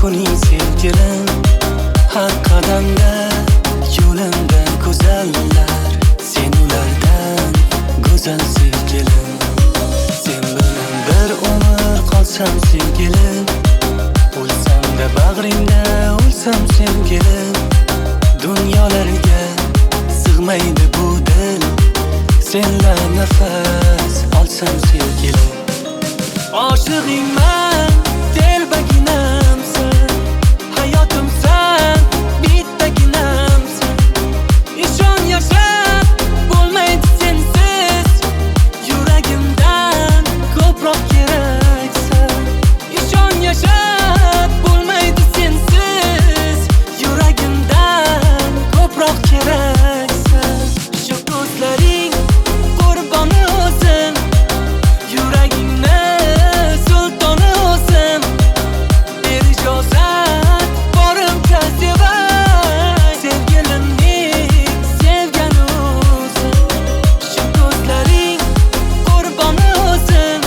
kuning sevgilim, har qadamda yo'limda go'zallar, sen ulardan go'zal sevgilim. Sen bilan bir umr qolsam sevgilim, o'lsam-da bag'ringda o'lsam sevgilim. Dunyolarga sig'maydi bu dil, senla nafas olsam sevgilim. Oshig'ingman, telbaginamsan, hayotimsan, bittaginamsan. Ishon yashab bo'lmaydi sensiz, yuragimdan ko'proq keraksan. Ishon yashab bo'lmaydi sensiz, yuragimdan ko'proq keraksan. Shu ko'zlaring qurboni o'zim, yuragingni sultoni o'zim. Ber ijozat borimcha sevay, sevgilimning sevgani o'zim. Shu ko'zlaring qurboni o'zim,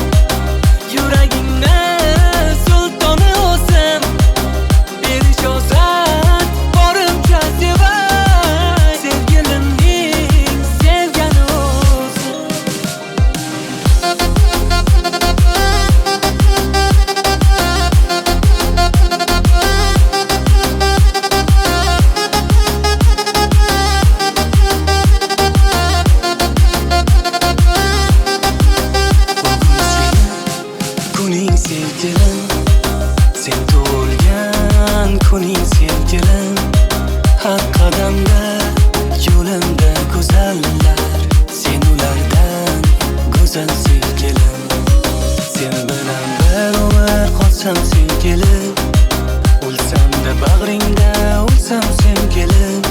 yuragingni sultoni o'zim. Ber ijozat borimcha sevay, sevgilimning sevgani o'zim. Kuning sevgilim, sen tug'ilgan kuning sevgilim, har qadamda yo'limda go'zallar, sen ulardan go'zal sevgilim. Sen bilan bir umr qolsam sevgilim, o'lsam-da bag'ringda o'lsam sevgilim.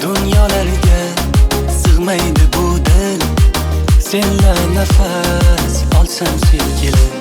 Dunyolarga sig'maydi bu dil, senla nafas olsam sevgilim.